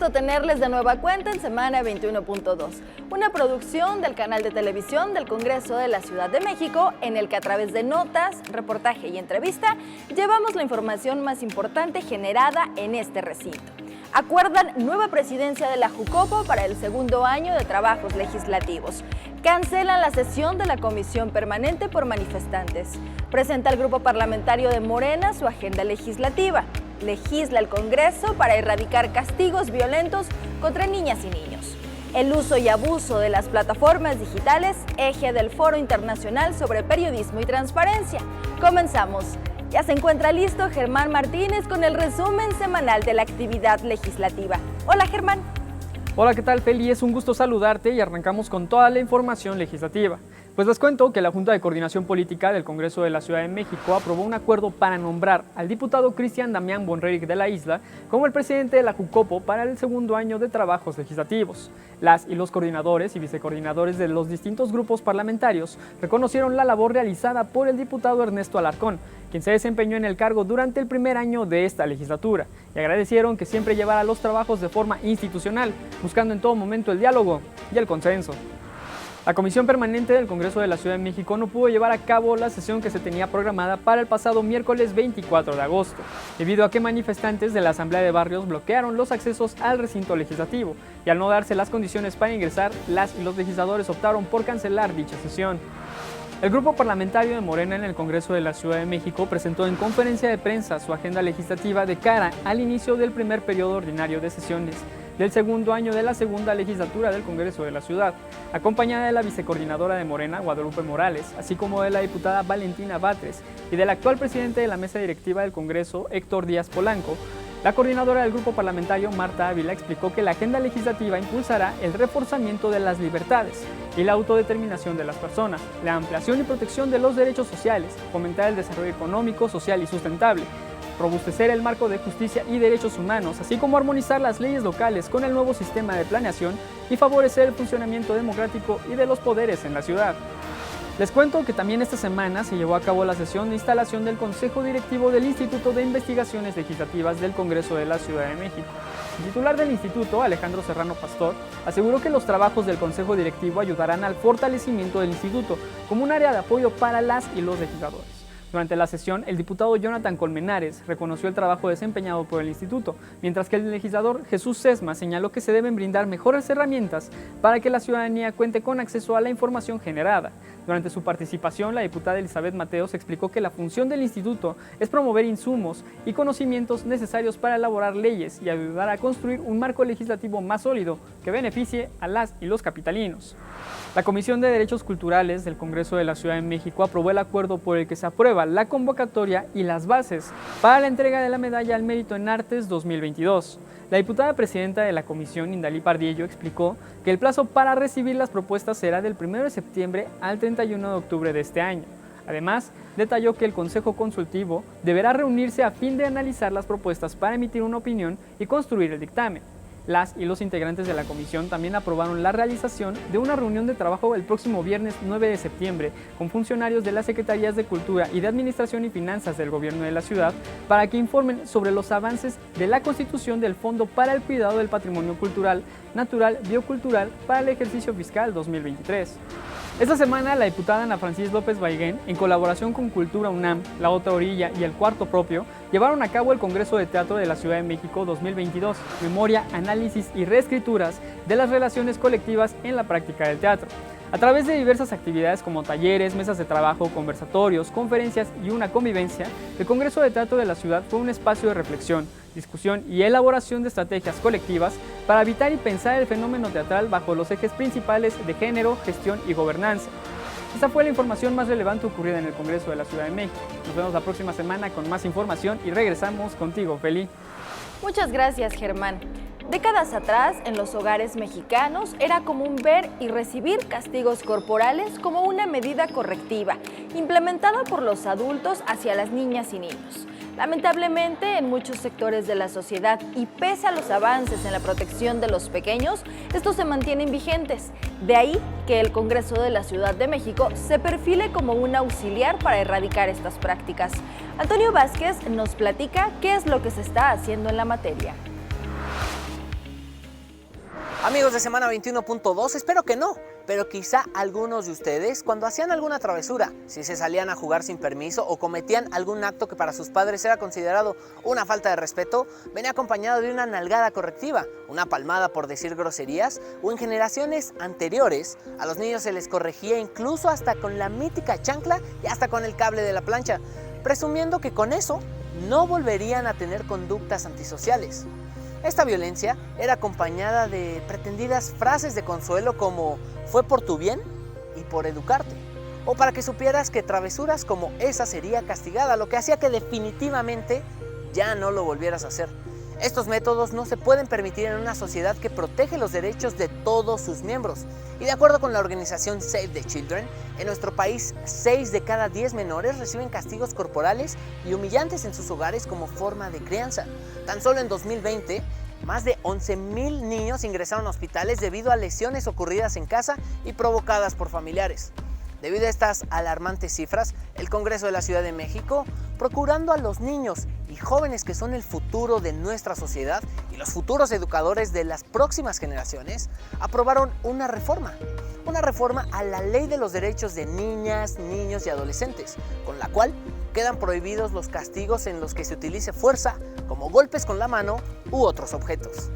gusto tenerles de nueva cuenta en Semana 21.2, una producción del canal de televisión del Congreso de la Ciudad de México, en el que a través de notas, reportaje y entrevista, llevamos la información más importante generada en este recinto. Acuerdan nueva presidencia de la Jucopo para el segundo año de trabajos legislativos. Cancelan la sesión de la Comisión Permanente por manifestantes. Presenta el Grupo Parlamentario de Morena su agenda legislativa. Legisla el Congreso para erradicar castigos violentos contra niñas y niños. El uso y abuso de las plataformas digitales, eje del Foro Internacional sobre Periodismo y Transparencia. Comenzamos. Ya se encuentra listo Germán Martínez con el resumen semanal de la actividad legislativa. Hola, Germán. Hola, ¿qué tal, Feli? Es un gusto saludarte y arrancamos con toda la información legislativa. Pues les cuento que la Junta de Coordinación Política del Congreso de la Ciudad de México aprobó un acuerdo para nombrar al diputado Cristian Damián Bonreric de la Isla como el presidente de la Jucopo para el segundo año de trabajos legislativos. Las y los coordinadores y vicecoordinadores de los distintos grupos parlamentarios reconocieron la labor realizada por el diputado Ernesto Alarcón, quien se desempeñó en el cargo durante el primer año de esta legislatura, y agradecieron que siempre llevara los trabajos de forma institucional, buscando en todo momento el diálogo y el consenso. La Comisión Permanente del Congreso de la Ciudad de México no pudo llevar a cabo la sesión que se tenía programada para el pasado miércoles 24 de agosto, debido a que manifestantes de la Asamblea de Barrios bloquearon los accesos al recinto legislativo, y al no darse las condiciones para ingresar, las y los legisladores optaron por cancelar dicha sesión. El Grupo Parlamentario de Morena en el Congreso de la Ciudad de México presentó en conferencia de prensa su agenda legislativa de cara al inicio del primer periodo ordinario de sesiones del segundo año de la segunda legislatura del Congreso de la Ciudad, acompañada de la vicecoordinadora de Morena, Guadalupe Morales, así como de la diputada Valentina Batres y del actual presidente de la mesa directiva del Congreso, Héctor Díaz Polanco. La coordinadora del grupo parlamentario, Marta Ávila, explicó que la agenda legislativa impulsará el reforzamiento de las libertades y la autodeterminación de las personas, la ampliación y protección de los derechos sociales, fomentar el desarrollo económico, social y sustentable, robustecer el marco de justicia y derechos humanos, así como armonizar las leyes locales con el nuevo sistema de planeación y favorecer el funcionamiento democrático y de los poderes en la ciudad. Les cuento que también esta semana se llevó a cabo la sesión de instalación del Consejo Directivo del Instituto de Investigaciones Legislativas del Congreso de la Ciudad de México. El titular del instituto, Alejandro Serrano Pastor, aseguró que los trabajos del Consejo Directivo ayudarán al fortalecimiento del instituto como un área de apoyo para las y los legisladores. Durante la sesión, el diputado Jonathan Colmenares reconoció el trabajo desempeñado por el instituto, mientras que el legislador Jesús Sesma señaló que se deben brindar mejores herramientas para que la ciudadanía cuente con acceso a la información generada. Durante su participación, la diputada Elizabeth Mateos explicó que la función del instituto es promover insumos y conocimientos necesarios para elaborar leyes y ayudar a construir un marco legislativo más sólido que beneficie a las y los capitalinos. La Comisión de Derechos Culturales del Congreso de la Ciudad de México aprobó el acuerdo por el que se aprueba la convocatoria y las bases para la entrega de la Medalla al Mérito en Artes 2022. La diputada presidenta de la comisión, Indalí Pardiello, explicó que el plazo para recibir las propuestas será del 1 de septiembre al 31 de octubre de este año. Además, detalló que el Consejo Consultivo deberá reunirse a fin de analizar las propuestas para emitir una opinión y construir el dictamen. Las y los integrantes de la comisión también aprobaron la realización de una reunión de trabajo el próximo viernes 9 de septiembre con funcionarios de las Secretarías de Cultura y de Administración y Finanzas del Gobierno de la ciudad para que informen sobre los avances de la constitución del Fondo para el Cuidado del Patrimonio Cultural, Natural, Biocultural para el ejercicio fiscal 2023. Esta semana, la diputada Ana Francis López Baigén, en colaboración con Cultura UNAM, La Otra Orilla y El Cuarto Propio, llevaron a cabo el Congreso de Teatro de la Ciudad de México 2022, memoria, análisis y reescrituras de las relaciones colectivas en la práctica del teatro. A través de diversas actividades como talleres, mesas de trabajo, conversatorios, conferencias y una convivencia, el Congreso de Teatro de la Ciudad fue un espacio de reflexión, discusión y elaboración de estrategias colectivas para evitar y pensar el fenómeno teatral bajo los ejes principales de género, gestión y gobernanza. Esta fue la información más relevante ocurrida en el Congreso de la Ciudad de México. Nos vemos la próxima semana con más información y regresamos contigo, Feli. Muchas gracias, Germán. Décadas atrás, en los hogares mexicanos, era común ver y recibir castigos corporales como una medida correctiva, implementada por los adultos hacia las niñas y niños. Lamentablemente, en muchos sectores de la sociedad y pese a los avances en la protección de los pequeños, estos se mantienen vigentes. De ahí que el Congreso de la Ciudad de México se perfile como un auxiliar para erradicar estas prácticas. Antonio Vázquez nos platica qué es lo que se está haciendo en la materia. Amigos de Semana 21.2, espero que no, pero quizá algunos de ustedes, cuando hacían alguna travesura, si se salían a jugar sin permiso o cometían algún acto que para sus padres era considerado una falta de respeto, venía acompañado de una nalgada correctiva, una palmada por decir groserías, o en generaciones anteriores, a los niños se les corregía incluso hasta con la mítica chancla y hasta con el cable de la plancha, presumiendo que con eso no volverían a tener conductas antisociales. Esta violencia era acompañada de pretendidas frases de consuelo como "fue por tu bien y por educarte", o para que supieras que travesuras como esa sería castigada, lo que hacía que definitivamente ya no lo volvieras a hacer. Estos métodos no se pueden permitir en una sociedad que protege los derechos de todos sus miembros. Y de acuerdo con la organización Save the Children, en nuestro país 6 de cada 10 menores reciben castigos corporales y humillantes en sus hogares como forma de crianza. Tan solo en 2020, más de 11,000 niños ingresaron a hospitales debido a lesiones ocurridas en casa y provocadas por familiares. Debido a estas alarmantes cifras, el Congreso de la Ciudad de México, procurando a los niños y jóvenes que son el futuro de nuestra sociedad y los futuros educadores de las próximas generaciones, aprobaron una reforma a la Ley de los Derechos de Niñas, Niños y Adolescentes, con la cual quedan prohibidos los castigos en los que se utilice fuerza, como golpes con la mano u otros objetos.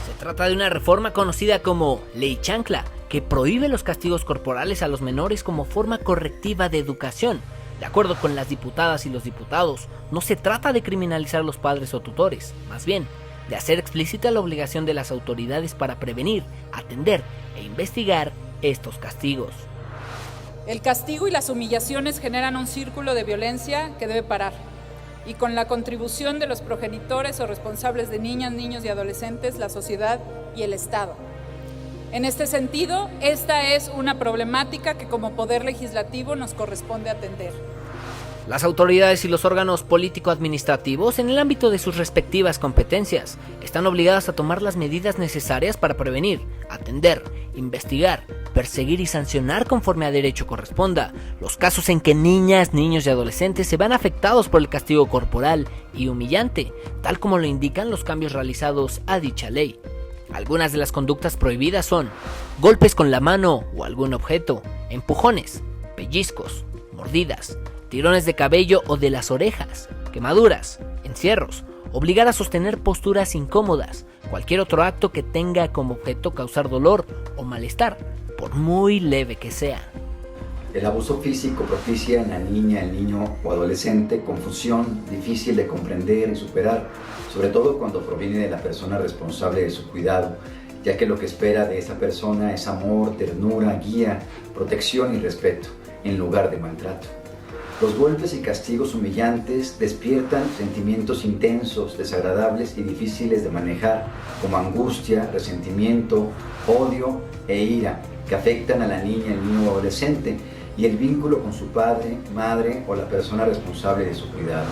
Se trata de una reforma conocida como Ley Chancla, que prohíbe los castigos corporales a los menores como forma correctiva de educación. De acuerdo con las diputadas y los diputados, no se trata de criminalizar a los padres o tutores, más bien, de hacer explícita la obligación de las autoridades para prevenir, atender e investigar estos castigos. El castigo y las humillaciones generan un círculo de violencia que debe parar, y con la contribución de los progenitores o responsables de niñas, niños y adolescentes, la sociedad y el Estado. En este sentido, esta es una problemática que como Poder Legislativo nos corresponde atender. Las autoridades y los órganos político-administrativos, en el ámbito de sus respectivas competencias, están obligadas a tomar las medidas necesarias para prevenir, atender, investigar, perseguir y sancionar conforme a derecho corresponda los casos en que niñas, niños y adolescentes se vean afectados por el castigo corporal y humillante, tal como lo indican los cambios realizados a dicha ley. Algunas de las conductas prohibidas son golpes con la mano o algún objeto, empujones, pellizcos, mordidas, tirones de cabello o de las orejas, quemaduras, encierros, obligar a sostener posturas incómodas, cualquier otro acto que tenga como objeto causar dolor o malestar, por muy leve que sea. El abuso físico propicia en la niña, el niño o adolescente confusión difícil de comprender y superar, sobre todo cuando proviene de la persona responsable de su cuidado, ya que lo que espera de esa persona es amor, ternura, guía, protección y respeto, en lugar de maltrato. Los golpes y castigos humillantes despiertan sentimientos intensos, desagradables y difíciles de manejar, como angustia, resentimiento, odio e ira, que afectan a la niña, el niño o adolescente, y el vínculo con su padre, madre o la persona responsable de su cuidado.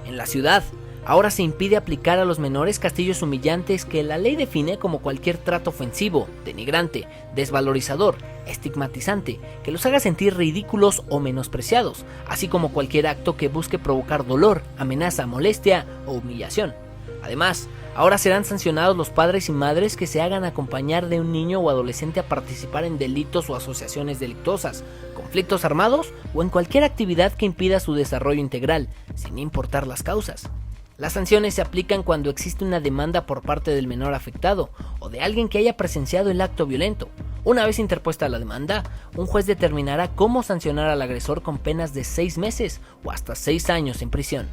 En la ciudad, ahora se impide aplicar a los menores castigos humillantes que la ley define como cualquier trato ofensivo, denigrante, desvalorizador, estigmatizante, que los haga sentir ridículos o menospreciados, así como cualquier acto que busque provocar dolor, amenaza, molestia o humillación. Además, ahora serán sancionados los padres y madres que se hagan acompañar de un niño o adolescente a participar en delitos o asociaciones delictuosas, conflictos armados o en cualquier actividad que impida su desarrollo integral, sin importar las causas. Las sanciones se aplican cuando existe una demanda por parte del menor afectado o de alguien que haya presenciado el acto violento. Una vez interpuesta la demanda, un juez determinará cómo sancionar al agresor con penas de 6 meses o hasta 6 años en prisión.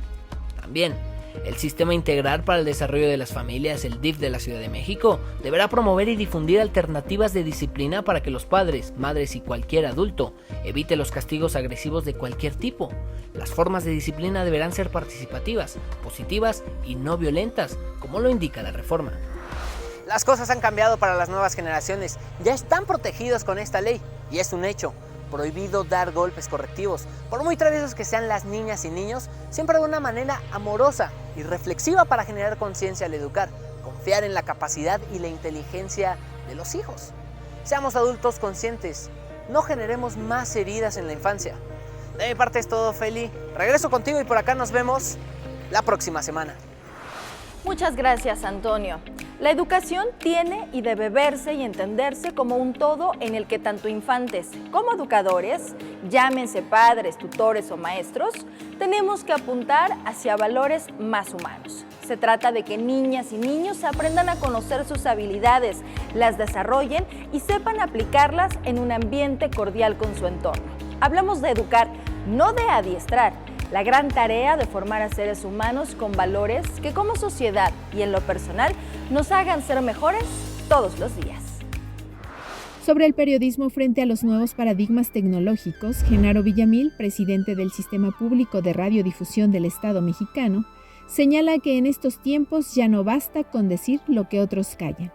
También, el Sistema Integral para el Desarrollo de las Familias, el DIF de la Ciudad de México, deberá promover y difundir alternativas de disciplina para que los padres, madres y cualquier adulto evite los castigos agresivos de cualquier tipo. Las formas de disciplina deberán ser participativas, positivas y no violentas, como lo indica la reforma. Las cosas han cambiado para las nuevas generaciones, ya están protegidos con esta ley y es un hecho. Prohibido dar golpes correctivos, por muy traviesos que sean las niñas y niños, siempre de una manera amorosa y reflexiva para generar conciencia al educar, confiar en la capacidad y la inteligencia de los hijos. Seamos adultos conscientes, no generemos más heridas en la infancia. De mi parte es todo, Feli. Regreso contigo y por acá nos vemos la próxima semana. Muchas gracias, Antonio. La educación tiene y debe verse y entenderse como un todo en el que tanto infantes como educadores, llámense padres, tutores o maestros, tenemos que apuntar hacia valores más humanos. Se trata de que niñas y niños aprendan a conocer sus habilidades, las desarrollen y sepan aplicarlas en un ambiente cordial con su entorno. Hablamos de educar, no de adiestrar. La gran tarea de formar a seres humanos con valores que como sociedad y en lo personal nos hagan ser mejores todos los días. Sobre el periodismo frente a los nuevos paradigmas tecnológicos, Genaro Villamil, presidente del Sistema Público de Radiodifusión del Estado mexicano, señala que en estos tiempos ya no basta con decir lo que otros callan,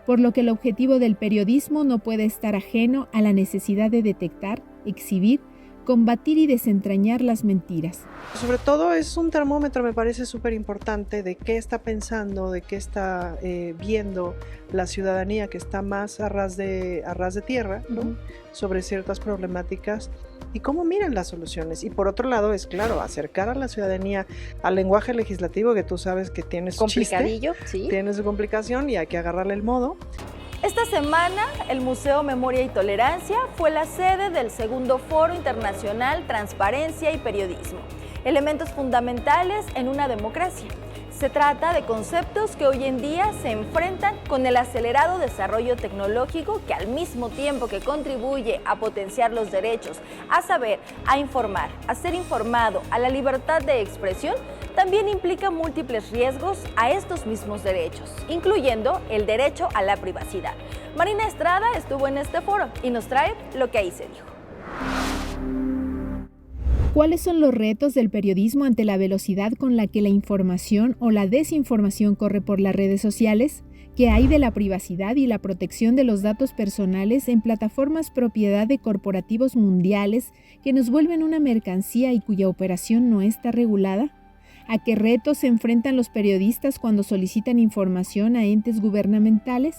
por lo que el objetivo del periodismo no puede estar ajeno a la necesidad de detectar, exhibir, combatir y desentrañar las mentiras. Sobre todo es un termómetro, me parece súper importante, de qué está pensando, de qué está viendo la ciudadanía que está más a ras de tierra, ¿no? Sobre ciertas problemáticas y cómo miran las soluciones. Y por otro lado es, claro, acercar a la ciudadanía al lenguaje legislativo, que tú sabes que tiene su complicadillo, chiste, sí. Tiene su complicación y hay que agarrarle el modo. Esta semana, el Museo Memoria y Tolerancia fue la sede del segundo Foro Internacional Transparencia y Periodismo, elementos fundamentales en una democracia. Se trata de conceptos que hoy en día se enfrentan con el acelerado desarrollo tecnológico que al mismo tiempo que contribuye a potenciar los derechos, a saber, a informar, a ser informado, a la libertad de expresión, también implica múltiples riesgos a estos mismos derechos, incluyendo el derecho a la privacidad. Marina Estrada estuvo en este foro y nos trae lo que ahí se dijo. ¿Cuáles son los retos del periodismo ante la velocidad con la que la información o la desinformación corre por las redes sociales? ¿Qué hay de la privacidad y la protección de los datos personales en plataformas propiedad de corporativos mundiales que nos vuelven una mercancía y cuya operación no está regulada? ¿A qué retos se enfrentan los periodistas cuando solicitan información a entes gubernamentales?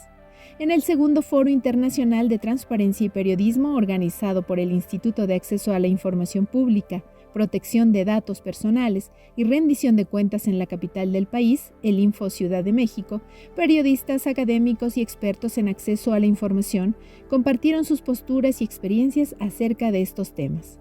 En el segundo Foro Internacional de Transparencia y Periodismo, organizado por el Instituto de Acceso a la Información Pública, Protección de Datos Personales y Rendición de Cuentas en la capital del país, el Info Ciudad de México, periodistas, académicos y expertos en acceso a la información compartieron sus posturas y experiencias acerca de estos temas.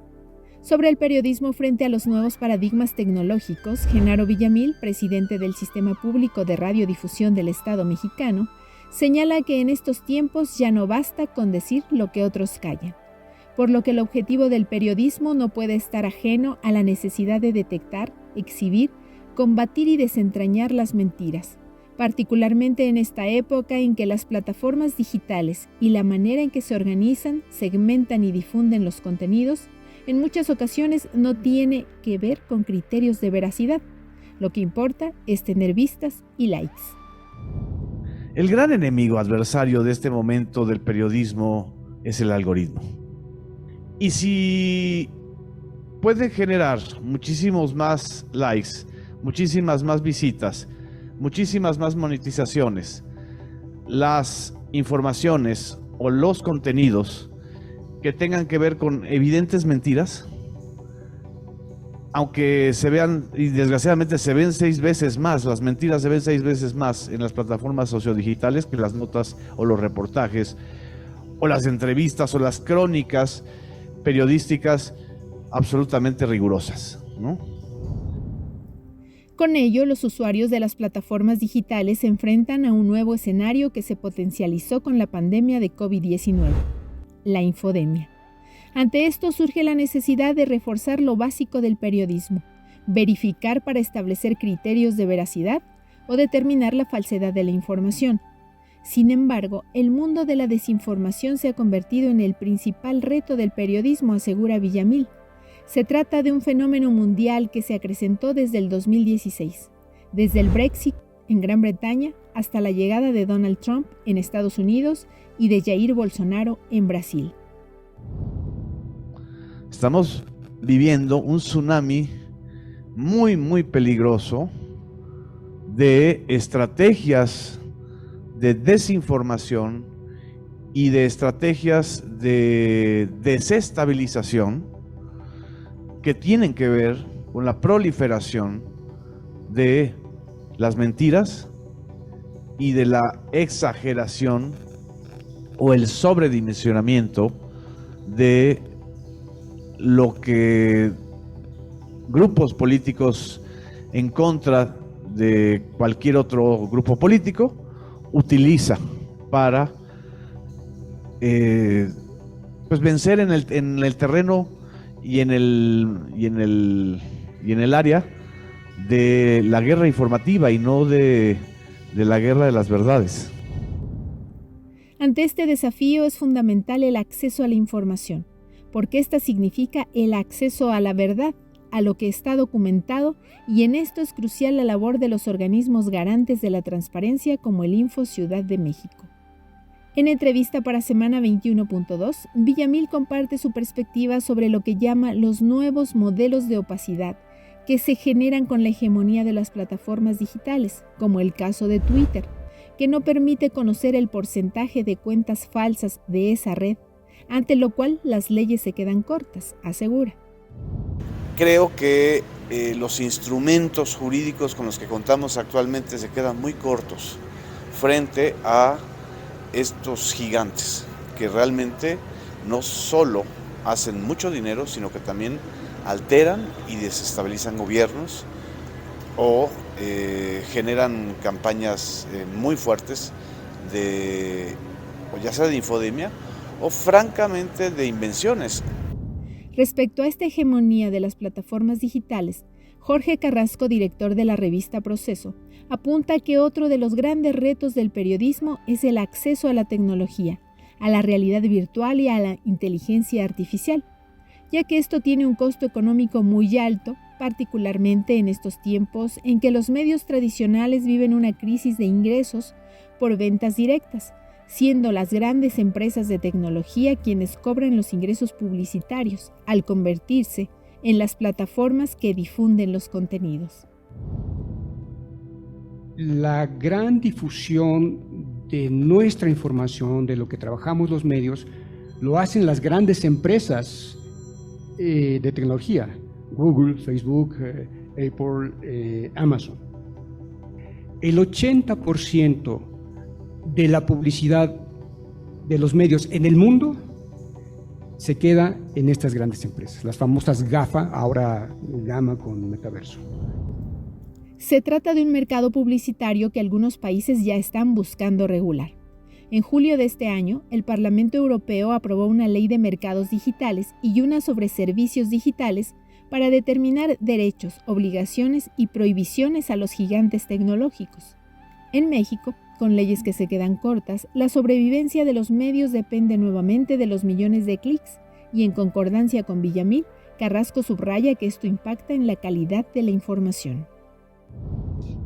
Sobre el periodismo frente a los nuevos paradigmas tecnológicos, Genaro Villamil, presidente del Sistema Público de Radiodifusión del Estado mexicano, señala que en estos tiempos ya no basta con decir lo que otros callan, por lo que el objetivo del periodismo no puede estar ajeno a la necesidad de detectar, exhibir, combatir y desentrañar las mentiras, particularmente en esta época en que las plataformas digitales y la manera en que se organizan, segmentan y difunden los contenidos, en muchas ocasiones no tiene que ver con criterios de veracidad. Lo que importa es tener vistas y likes. El gran enemigo adversario de este momento del periodismo es el algoritmo. Y si pueden generar muchísimos más likes, muchísimas más visitas, muchísimas más monetizaciones, las informaciones o los contenidos que tengan que ver con evidentes mentiras, aunque se vean, y desgraciadamente se ven 6 veces más, las mentiras se ven 6 veces más en las plataformas sociodigitales que las notas o los reportajes, o las entrevistas o las crónicas periodísticas absolutamente rigurosas, ¿no? Con ello, los usuarios de las plataformas digitales se enfrentan a un nuevo escenario que se potencializó con la pandemia de COVID-19, la infodemia. Ante esto surge la necesidad de reforzar lo básico del periodismo, verificar para establecer criterios de veracidad o determinar la falsedad de la información. Sin embargo, el mundo de la desinformación se ha convertido en el principal reto del periodismo, asegura Villamil. Se trata de un fenómeno mundial que se acrecentó desde el 2016, desde el Brexit en Gran Bretaña hasta la llegada de Donald Trump en Estados Unidos y de Jair Bolsonaro en Brasil. Estamos viviendo un tsunami muy, muy peligroso de estrategias de desinformación y de estrategias de desestabilización que tienen que ver con la proliferación de las mentiras y de la exageración o el sobredimensionamiento de lo que grupos políticos en contra de cualquier otro grupo político utiliza para pues vencer en el terreno y en el área de la guerra informativa y no de la guerra de las verdades. Ante este desafío es fundamental el acceso a la información, porque esta significa el acceso a la verdad, a lo que está documentado, y en esto es crucial la labor de los organismos garantes de la transparencia como el Info Ciudad de México. En entrevista para Semana 21.2, Villamil comparte su perspectiva sobre lo que llama los nuevos modelos de opacidad que se generan con la hegemonía de las plataformas digitales, como el caso de Twitter, que no permite conocer el porcentaje de cuentas falsas de esa red, ante lo cual las leyes se quedan cortas, asegura. Creo que los instrumentos jurídicos con los que contamos actualmente se quedan muy cortos frente a estos gigantes que realmente no solo hacen mucho dinero, sino que también alteran y desestabilizan gobiernos o generan campañas muy fuertes ya sea de infodemia o francamente de invenciones. Respecto a esta hegemonía de las plataformas digitales, Jorge Carrasco, director de la revista Proceso, apunta que otro de los grandes retos del periodismo es el acceso a la tecnología, a la realidad virtual y a la inteligencia artificial, ya que esto tiene un costo económico muy alto, particularmente en estos tiempos en que los medios tradicionales viven una crisis de ingresos por ventas directas, siendo las grandes empresas de tecnología quienes cobran los ingresos publicitarios al convertirse en las plataformas que difunden los contenidos. La gran difusión de nuestra información, de lo que trabajamos los medios, lo hacen las grandes empresas de tecnología, Google, Facebook, Apple, Amazon. El 80% de la publicidad de los medios en el mundo se queda en estas grandes empresas, las famosas GAFA, ahora Gama con Metaverso. Se trata de un mercado publicitario que algunos países ya están buscando regular. En julio de este año, el Parlamento Europeo aprobó una ley de mercados digitales y una sobre servicios digitales para determinar derechos, obligaciones y prohibiciones a los gigantes tecnológicos. En México, con leyes que se quedan cortas, la sobrevivencia de los medios depende nuevamente de los millones de clics y en concordancia con Villamil, Carrasco subraya que esto impacta en la calidad de la información.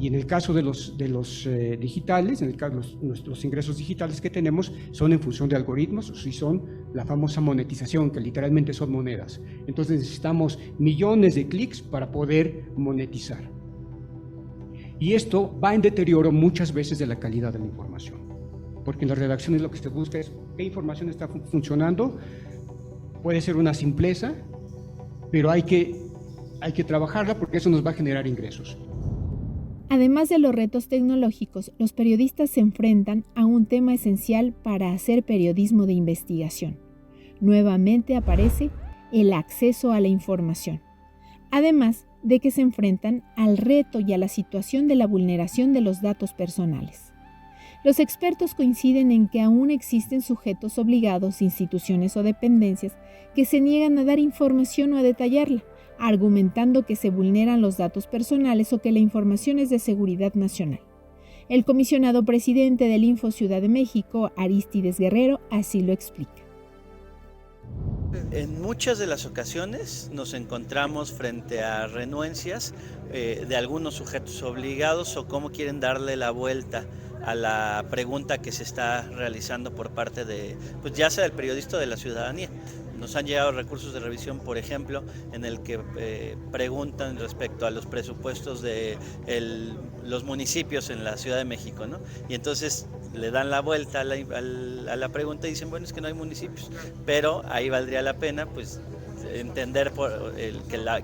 Y en el caso de los digitales, en el caso de los ingresos digitales que tenemos son en función de algoritmos, y son la famosa monetización, que literalmente son monedas. Entonces necesitamos millones de clics para poder monetizar. Y esto va en deterioro muchas veces de la calidad de la información, porque en las redacciones lo que se busca es qué información está funcionando. Puede ser una simpleza, pero hay que trabajarla porque eso nos va a generar ingresos. Además de los retos tecnológicos, los periodistas se enfrentan a un tema esencial para hacer periodismo de investigación. Nuevamente aparece el acceso a la información. Además de que se enfrentan al reto y a la situación de la vulneración de los datos personales. Los expertos coinciden en que aún existen sujetos obligados, instituciones o dependencias que se niegan a dar información o a detallarla, argumentando que se vulneran los datos personales o que la información es de seguridad nacional. El comisionado presidente del Info Ciudad de México, Arístides Guerrero, así lo explica. En muchas de las ocasiones nos encontramos frente a renuencias de algunos sujetos obligados o cómo quieren darle la vuelta a la pregunta que se está realizando por parte de, pues ya sea del periodista o de la ciudadanía. Nos han llegado recursos de revisión, por ejemplo, en el que preguntan respecto a los presupuestos de los municipios en la Ciudad de México, ¿no? Y entonces le dan la vuelta a la pregunta y dicen, bueno, es que no hay municipios, pero ahí valdría la pena, pues, entender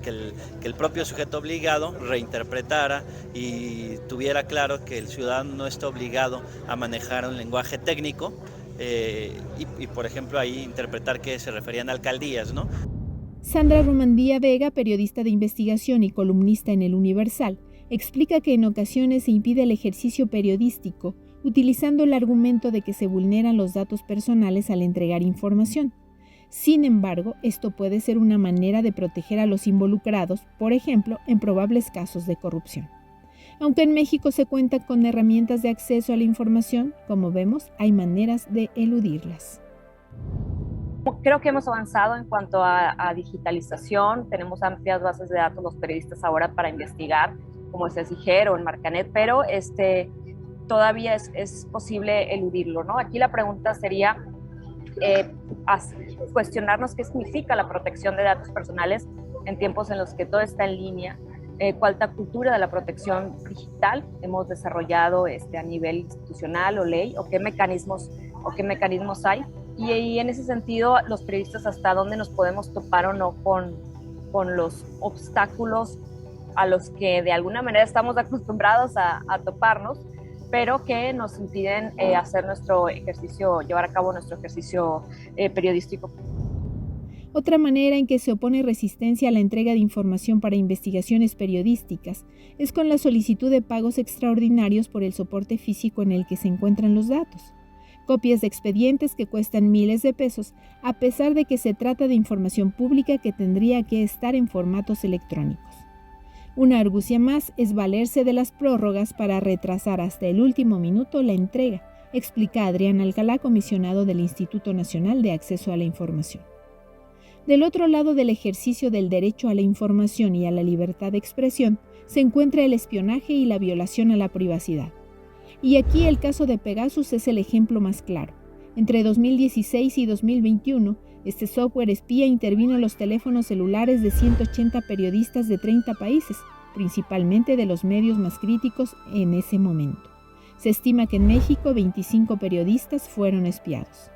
que el propio sujeto obligado reinterpretara y tuviera claro que el ciudadano no está obligado a manejar un lenguaje técnico y por ejemplo, ahí interpretar que se referían a alcaldías, ¿no? Sandra Rumandía Vega, periodista de investigación y columnista en El Universal, explica que en ocasiones se impide el ejercicio periodístico utilizando el argumento de que se vulneran los datos personales al entregar información. Sin embargo, esto puede ser una manera de proteger a los involucrados, por ejemplo, en probables casos de corrupción. Aunque en México se cuenta con herramientas de acceso a la información, como vemos, hay maneras de eludirlas. Creo que hemos avanzado en cuanto a digitalización, tenemos amplias bases de datos los periodistas ahora para investigar, como es el CIGER o el Marcanet, pero todavía es posible eludirlo, ¿no? Aquí la pregunta sería cuestionarnos qué significa la protección de datos personales en tiempos en los que todo está en línea, cuál cultura de la protección digital hemos desarrollado a nivel institucional o ley, o qué mecanismos hay. Y en ese sentido, los periodistas hasta dónde nos podemos topar o no con los obstáculos a los que de alguna manera estamos acostumbrados a toparnos, pero que nos impiden hacer llevar a cabo nuestro ejercicio periodístico. Otra manera en que se opone resistencia a la entrega de información para investigaciones periodísticas es con la solicitud de pagos extraordinarios por el soporte físico en el que se encuentran los datos. Copias de expedientes que cuestan miles de pesos, a pesar de que se trata de información pública que tendría que estar en formatos electrónicos. Una argucia más es valerse de las prórrogas para retrasar hasta el último minuto la entrega, explica Adrián Alcalá, comisionado del Instituto Nacional de Acceso a la Información. Del otro lado del ejercicio del derecho a la información y a la libertad de expresión se encuentra el espionaje y la violación a la privacidad. Y aquí el caso de Pegasus es el ejemplo más claro. Entre 2016 y 2021, este software espía intervino en los teléfonos celulares de 180 periodistas de 30 países, principalmente de los medios más críticos en ese momento. Se estima que en México 25 periodistas fueron espiados.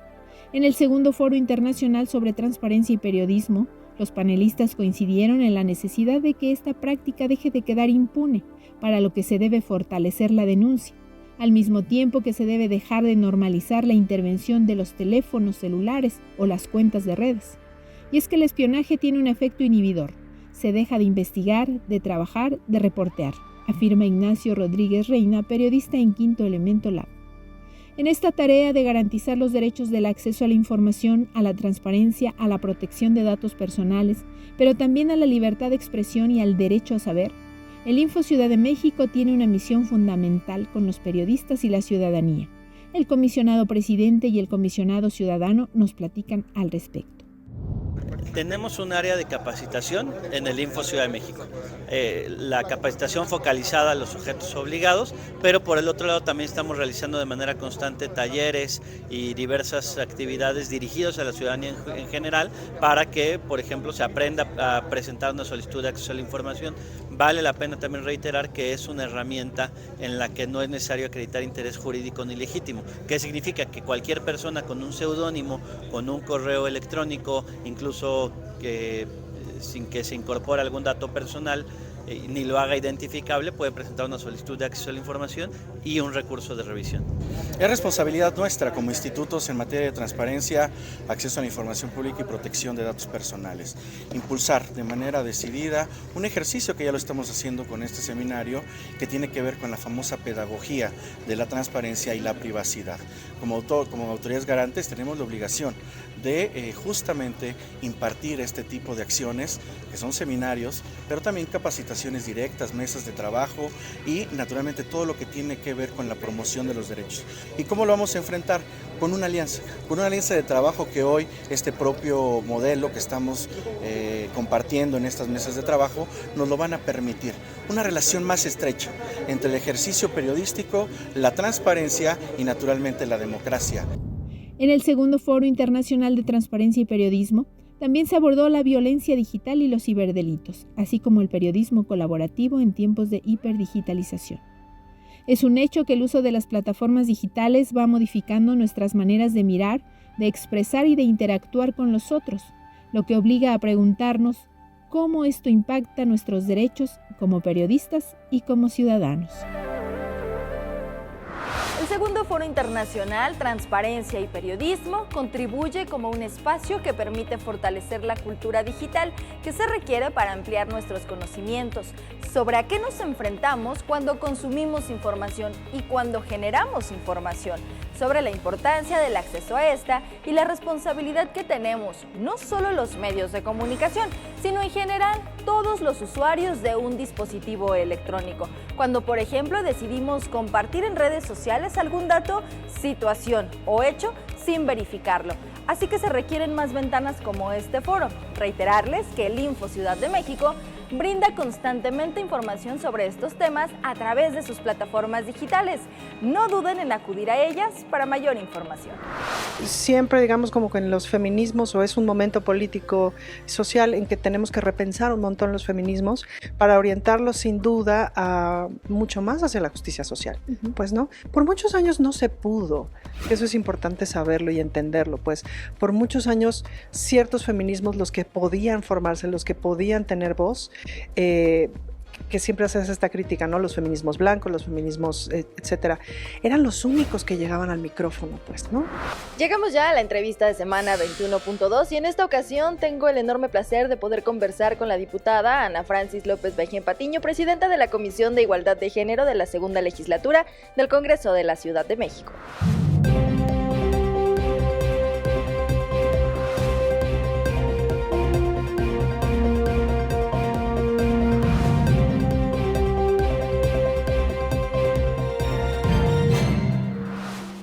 En el segundo Foro Internacional sobre Transparencia y Periodismo, los panelistas coincidieron en la necesidad de que esta práctica deje de quedar impune, para lo que se debe fortalecer la denuncia, al mismo tiempo que se debe dejar de normalizar la intervención de los teléfonos celulares o las cuentas de redes. Y es que el espionaje tiene un efecto inhibidor. Se deja de investigar, de trabajar, de reportear, afirma Ignacio Rodríguez Reina, periodista en Quinto Elemento Lab. En esta tarea de garantizar los derechos del acceso a la información, a la transparencia, a la protección de datos personales, pero también a la libertad de expresión y al derecho a saber, el Info Ciudad de México tiene una misión fundamental con los periodistas y la ciudadanía. El comisionado presidente y el comisionado ciudadano nos platican al respecto. Tenemos un área de capacitación en el Info Ciudad de México. La capacitación focalizada a los sujetos obligados, pero por el otro lado también estamos realizando de manera constante talleres y diversas actividades dirigidas a la ciudadanía en general para que, por ejemplo, se aprenda a presentar una solicitud de acceso a la información. Vale la pena también reiterar que es una herramienta en la que no es necesario acreditar interés jurídico ni legítimo. ¿Qué significa? Que cualquier persona con un seudónimo, con un correo electrónico, incluso sin que se incorpore algún dato personal, ni lo haga identificable, puede presentar una solicitud de acceso a la información y un recurso de revisión. Es responsabilidad nuestra como institutos en materia de transparencia, acceso a la información pública y protección de datos personales. Impulsar de manera decidida un ejercicio que ya lo estamos haciendo con este seminario, que tiene que ver con la famosa pedagogía de la transparencia y la privacidad. Como autoridades garantes tenemos la obligación de justamente impartir este tipo de acciones, que son seminarios, pero también capacitaciones directas, mesas de trabajo y naturalmente todo lo que tiene que ver con la promoción de los derechos. ¿Y cómo lo vamos a enfrentar? Con una alianza de trabajo que hoy este propio modelo que estamos compartiendo en estas mesas de trabajo nos lo van a permitir. Una relación más estrecha entre el ejercicio periodístico, la transparencia y naturalmente la democracia. En el segundo Foro Internacional de Transparencia y Periodismo, también se abordó la violencia digital y los ciberdelitos, así como el periodismo colaborativo en tiempos de hiperdigitalización. Es un hecho que el uso de las plataformas digitales va modificando nuestras maneras de mirar, de expresar y de interactuar con los otros. lo que obliga a preguntarnos cómo esto impacta nuestros derechos como periodistas y como ciudadanos. El segundo Foro Internacional Transparencia y Periodismo contribuye como un espacio que permite fortalecer la cultura digital que se requiere para ampliar nuestros conocimientos sobre a qué nos enfrentamos cuando consumimos información y cuando generamos información, sobre la importancia del acceso a esta y la responsabilidad que tenemos, no solo los medios de comunicación, sino en general todos los usuarios de un dispositivo electrónico. Cuando, por ejemplo, decidimos compartir en redes sociales algún dato, situación o hecho sin verificarlo. Así que se requieren más ventanas como este foro. Reiterarles que el Info Ciudad de México brinda constantemente información sobre estos temas a través de sus plataformas digitales. No duden en acudir a ellas para mayor información. Siempre, digamos, como que en los feminismos, o es un momento político social en que tenemos que repensar un montón los feminismos para orientarlos sin duda a mucho más hacia la justicia social. Pues no, por muchos años no se pudo. Eso es importante saberlo y entenderlo. Pues por muchos años ciertos feminismos, los que podían formarse, los que podían tener voz, que siempre haces esta crítica, ¿no? Los feminismos blancos, los feminismos, etcétera, eran los únicos que llegaban al micrófono, pues, ¿no? Llegamos ya a la entrevista de semana 21.2 y en esta ocasión tengo el enorme placer de poder conversar con la diputada Ana Francis López Bején Patiño, presidenta de la Comisión de Igualdad de Género de la Segunda Legislatura del Congreso de la Ciudad de México.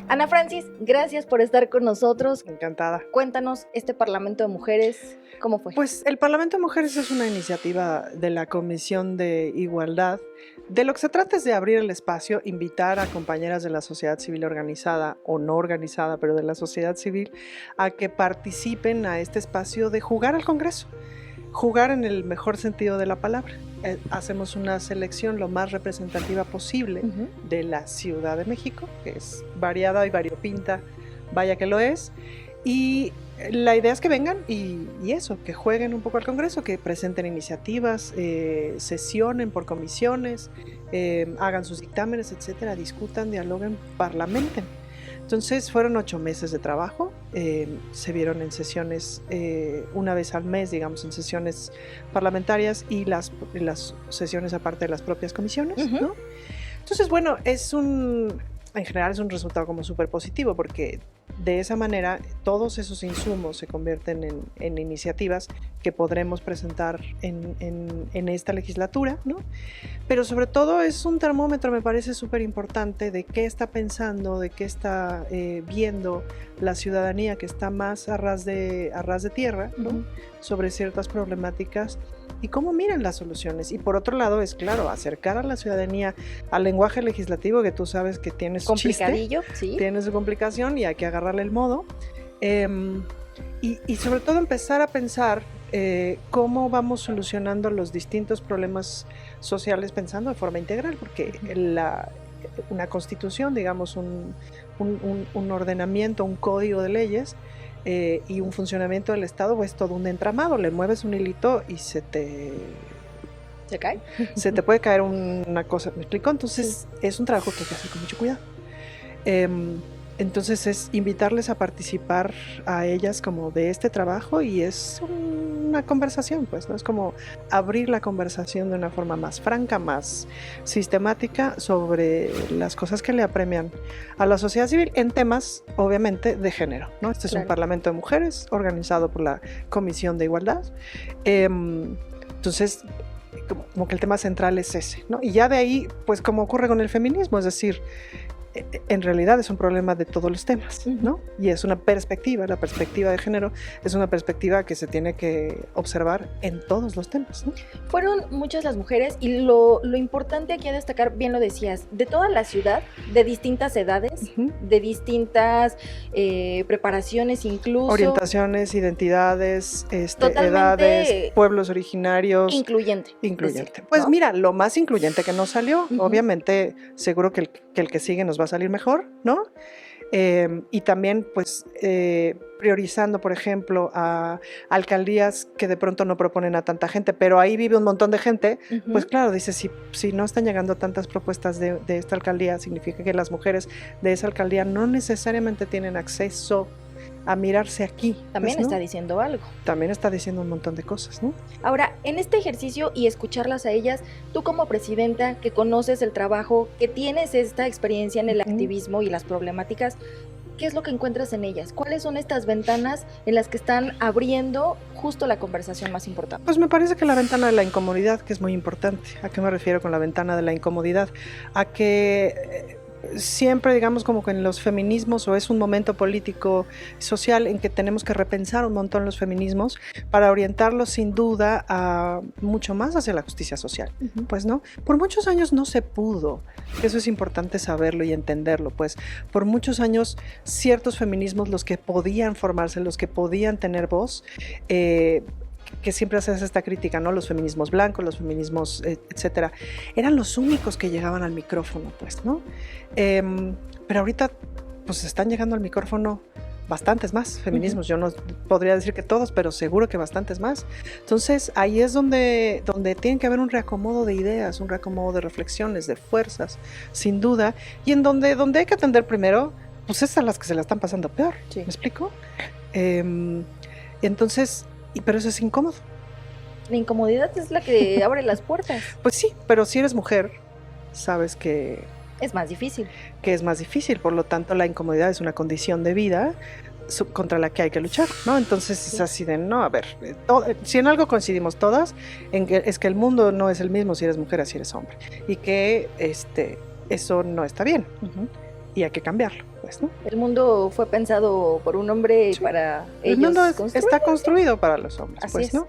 Ana Francis, gracias por estar con nosotros. Encantada. Cuéntanos, este Parlamento de Mujeres, ¿cómo fue? Pues el Parlamento de Mujeres es una iniciativa de la Comisión de Igualdad. De lo que se trata es de abrir el espacio, invitar a compañeras de la sociedad civil organizada o no organizada, pero de la sociedad civil, a que participen a este espacio de jugar al Congreso. Jugar en el mejor sentido de la palabra. Hacemos una selección lo más representativa posible de la Ciudad de México, que es variada y variopinta, vaya que lo es, y la idea es que vengan y eso, que jueguen un poco al Congreso, que presenten iniciativas, sesionen por comisiones, hagan sus dictámenes, etcétera, discutan, dialoguen, parlamenten. Entonces fueron 8 meses de trabajo, se vieron en sesiones una vez al mes, digamos, en sesiones parlamentarias y las sesiones aparte de las propias comisiones, ¿no? Entonces, bueno, en general es un resultado como súper positivo porque de esa manera todos esos insumos se convierten en iniciativas que podremos presentar en esta legislatura, ¿no? Pero sobre todo es un termómetro, me parece súper importante, de qué está pensando, de qué está viendo la ciudadanía que está más a ras de tierra, ¿no? Sobre ciertas problemáticas y cómo miran las soluciones. Y por otro lado es, claro, acercar a la ciudadanía al lenguaje legislativo, que tú sabes que tiene su complicadillo, chiste, sí, tiene su complicación y hay que agarrarle el modo. Y sobre todo empezar a pensar cómo vamos solucionando los distintos problemas sociales pensando de forma integral, porque una constitución, digamos, un ordenamiento, un código de leyes, y un funcionamiento del Estado es todo un entramado. Le mueves un hilito y se cae. Se te puede caer una cosa, ¿me explico? Entonces es un trabajo que hay que hacer con mucho cuidado. Entonces es invitarles a participar a ellas como de este trabajo y es una conversación, pues, ¿no? Es como abrir la conversación de una forma más franca, más sistemática sobre las cosas que le apremian a la sociedad civil en temas, obviamente, de género, ¿no? Este es un Parlamento de Mujeres organizado por la Comisión de Igualdad. Entonces, como que el tema central es ese, ¿no? Y ya de ahí, pues, como ocurre con el feminismo, es decir, en realidad es un problema de todos los temas, ¿no? Y es una perspectiva, la perspectiva de género es una perspectiva que se tiene que observar en todos los temas, ¿no? Fueron muchas las mujeres y lo importante aquí a destacar, bien lo decías, de toda la ciudad, de distintas edades, de distintas preparaciones incluso. Orientaciones, identidades, edades, pueblos originarios. Incluyente. Pues ¿no? Mira, lo más incluyente que nos salió, obviamente seguro que el que sigue nos va a salir mejor, ¿no? Y también pues priorizando, por ejemplo, a alcaldías que de pronto no proponen a tanta gente, pero ahí vive un montón de gente, pues claro, dice, si no están llegando tantas propuestas de esta alcaldía, significa que las mujeres de esa alcaldía no necesariamente tienen acceso a mirarse aquí. También pues, ¿no? está diciendo algo. También está diciendo un montón de cosas, ¿no? Ahora, en este ejercicio y escucharlas a ellas, tú como presidenta, que conoces el trabajo, que tienes esta experiencia en el activismo y las problemáticas, ¿qué es lo que encuentras en ellas? ¿Cuáles son estas ventanas en las que están abriendo justo la conversación más importante? Pues me parece que la ventana de la incomodidad, que es muy importante. ¿A qué me refiero con la ventana de la incomodidad? A que siempre, digamos, como que en los feminismos, o es un momento político social en que tenemos que repensar un montón los feminismos para orientarlos sin duda a mucho más hacia la justicia social. Pues no, por muchos años no se pudo, eso es importante saberlo y entenderlo, pues por muchos años ciertos feminismos, los que podían formarse, los que podían tener voz, que siempre haces esta crítica, ¿no? Los feminismos blancos, los feminismos, etcétera, eran los únicos que llegaban al micrófono, pues, ¿no? Pero ahorita, pues, están llegando al micrófono bastantes más feminismos. Yo no podría decir que todos, pero seguro que bastantes más. Entonces, ahí es donde tiene que haber un reacomodo de ideas, un reacomodo de reflexiones, de fuerzas, sin duda, y en donde hay que atender primero, pues, es a las que se la están pasando peor, ¿me explico? Entonces, pero eso es incómodo. La incomodidad es la que abre las puertas. Pues sí, pero si eres mujer, sabes que es más difícil. Que es más difícil, por lo tanto la incomodidad es una condición de vida contra la que hay que luchar, ¿no? Entonces es así de, no, a ver, si en algo coincidimos todas, es que el mundo no es el mismo si eres mujer o si eres hombre, y que eso no está bien, y hay que cambiarlo, pues, ¿no? El mundo fue pensado por un hombre para ellos. El mundo está construido para los hombres, así pues, es. ¿no?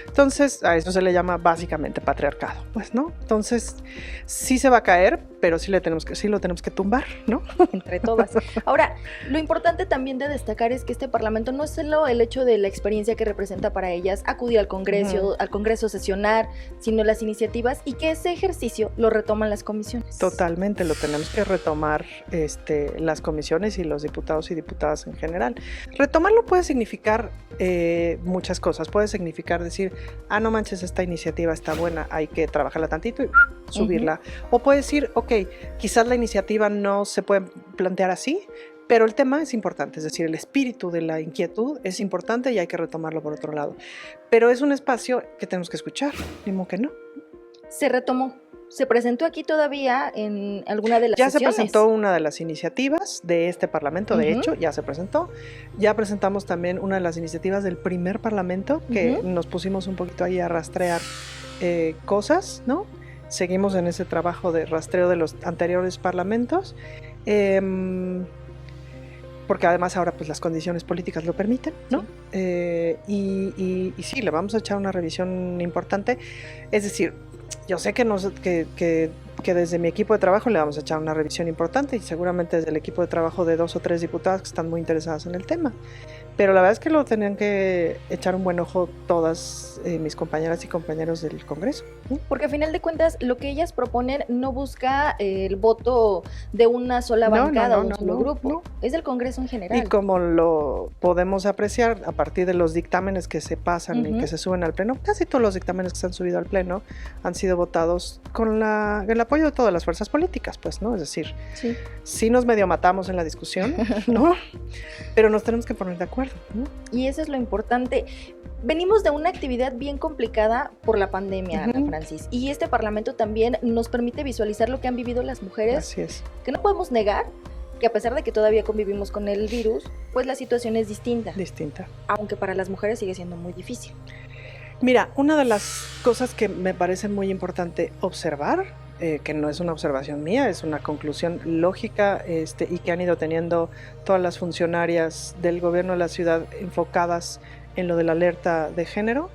Entonces, a eso se le llama básicamente patriarcado, pues, ¿no? Entonces, sí se va a caer, pero sí lo tenemos que tumbar, ¿no? Entre todas. Ahora, lo importante también de destacar es que este Parlamento no es solo el hecho de la experiencia que representa para ellas acudir al Congreso, sesionar, sino las iniciativas, y que ese ejercicio lo retoman las comisiones. Totalmente, lo tenemos que retomar las comisiones y los diputados y diputadas en general. Retomarlo puede significar muchas cosas. Puede significar decir, no manches, esta iniciativa está buena, hay que trabajarla tantito y subirla. O puede decir, ok, quizás la iniciativa no se puede plantear así, pero el tema es importante, es decir, el espíritu de la inquietud es importante y hay que retomarlo por otro lado. Pero es un espacio que tenemos que escuchar, mismo que no. Se retomó. ¿Se presentó aquí todavía en alguna de las sesiones? Ya se presentó una de las iniciativas de este Parlamento, de hecho, ya se presentó. Ya presentamos también una de las iniciativas del primer Parlamento, que nos pusimos un poquito ahí a rastrear cosas, ¿no? Seguimos en ese trabajo de rastreo de los anteriores parlamentos, porque además ahora pues las condiciones políticas lo permiten, ¿no? Y sí, le vamos a echar una revisión importante, es decir, yo sé que desde mi equipo de trabajo le vamos a echar una revisión importante y seguramente desde el equipo de trabajo de 2 o 3 diputadas que están muy interesadas en el tema. Pero la verdad es que lo tenían que echar un buen ojo todas mis compañeras y compañeros del Congreso. Porque a final de cuentas lo que ellas proponen no busca el voto de una sola bancada o un solo grupo, es del Congreso en general. Y como lo podemos apreciar a partir de los dictámenes que se pasan y que se suben al Pleno, casi todos los dictámenes que se han subido al Pleno han sido votados con el apoyo de todas las fuerzas políticas, pues, ¿no? Es decir, sí nos medio matamos en la discusión, ¿no? Pero nos tenemos que poner de acuerdo, ¿no? Y eso es lo importante. Venimos de una actividad bien complicada por la pandemia, Ana Francis, y este Parlamento también nos permite visualizar lo que han vivido las mujeres. Así es. Que no podemos negar que a pesar de que todavía convivimos con el virus, pues la situación es distinta. Aunque para las mujeres sigue siendo muy difícil. Mira, una de las cosas que me parece muy importante observar, que no es una observación mía, es una conclusión lógica y que han ido teniendo todas las funcionarias del gobierno de la ciudad enfocadas en lo de la alerta de género,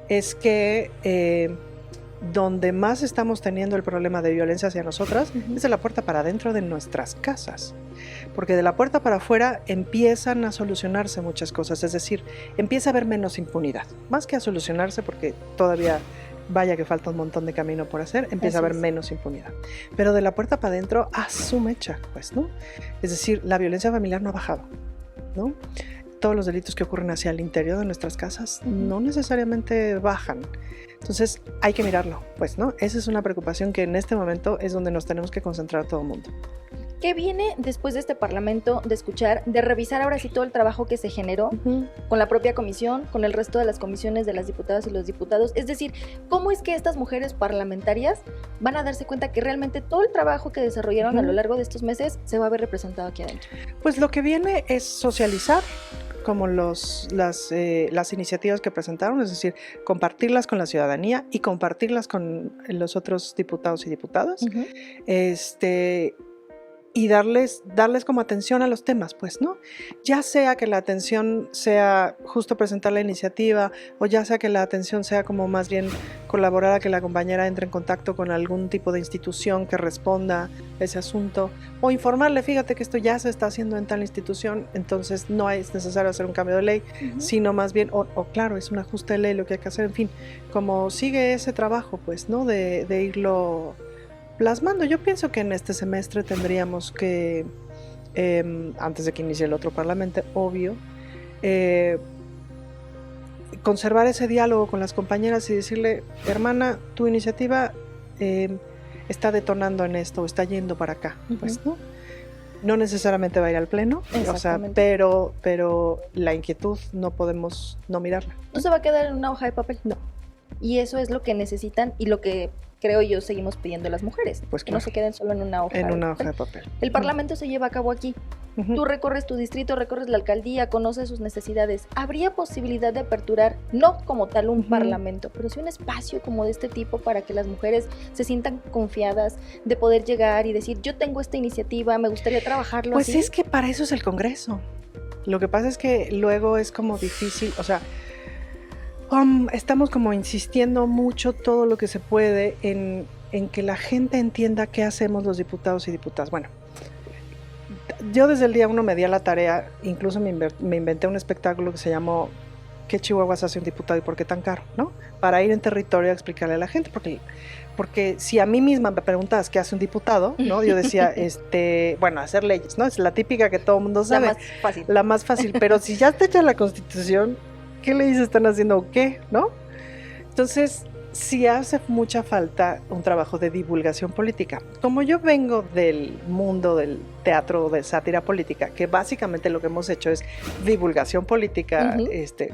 es que donde más estamos teniendo el problema de violencia hacia nosotras es de la puerta para adentro de nuestras casas, porque de la puerta para afuera empiezan a solucionarse muchas cosas, es decir, empieza a haber menos impunidad, más que a solucionarse porque todavía vaya que falta un montón de camino por hacer, empieza a haber menos impunidad. Pero de la puerta para adentro, a su mecha, pues, ¿no? Es decir, la violencia familiar no ha bajado, ¿no? Todos los delitos que ocurren hacia el interior de nuestras casas no necesariamente bajan. Entonces hay que mirarlo, pues, ¿no? Esa es una preocupación que en este momento es donde nos tenemos que concentrar todo el mundo. ¿Qué viene después de este Parlamento de escuchar, de revisar ahora sí todo el trabajo que se generó con la propia comisión, con el resto de las comisiones de las diputadas y los diputados? Es decir, ¿cómo es que estas mujeres parlamentarias van a darse cuenta que realmente todo el trabajo que desarrollaron a lo largo de estos meses se va a ver representado aquí adentro? Pues lo que viene es socializar como las iniciativas que presentaron, es decir, compartirlas con la ciudadanía y compartirlas con los otros diputados y diputadas, y darles como atención a los temas, pues, ¿no? Ya sea que la atención sea justo presentar la iniciativa, o ya sea que la atención sea como más bien colaborar a que la compañera entre en contacto con algún tipo de institución que responda a ese asunto, o informarle, fíjate que esto ya se está haciendo en tal institución, entonces no es necesario hacer un cambio de ley, sino más bien, o claro, es un ajuste de ley lo que hay que hacer, en fin, como sigue ese trabajo, pues, ¿no? De irlo plasmando. Yo pienso que en este semestre tendríamos que, antes de que inicie el otro parlamento, obvio, conservar ese diálogo con las compañeras y decirle, hermana, tu iniciativa está detonando en esto, está yendo para acá, pues, ¿no? No necesariamente va a ir al pleno, o sea, pero la inquietud no podemos no mirarla. ¿No se va a quedar en una hoja de papel? No. Y eso es lo que necesitan y lo que creo yo seguimos pidiendo las mujeres, pues que no se queden solo en una hoja de papel. El Parlamento se lleva a cabo aquí. Tú recorres tu distrito, recorres la alcaldía, conoces sus necesidades. ¿Habría posibilidad de aperturar, no como tal un parlamento, pero sí un espacio como de este tipo para que las mujeres se sientan confiadas de poder llegar y decir, yo tengo esta iniciativa, me gustaría trabajarlo pues así? Es que para eso es el Congreso. Lo que pasa es que luego es como difícil, o sea, estamos como insistiendo mucho todo lo que se puede en que la gente entienda qué hacemos los diputados y diputadas. Bueno, yo desde el día 1 me di a la tarea, incluso me inventé un espectáculo que se llamó ¿Qué chihuahuas hace un diputado y por qué tan caro? ¿No? Para ir en territorio a explicarle a la gente, porque si a mí misma me preguntas qué hace un diputado, ¿no? Yo decía, bueno, hacer leyes, ¿no? Es la típica que todo el mundo sabe. La más fácil, pero si ya te echa la Constitución, ¿qué leyes están haciendo o qué? ¿No? Entonces, sí hace mucha falta un trabajo de divulgación política. Como yo vengo del mundo del teatro de sátira política, que básicamente lo que hemos hecho es divulgación política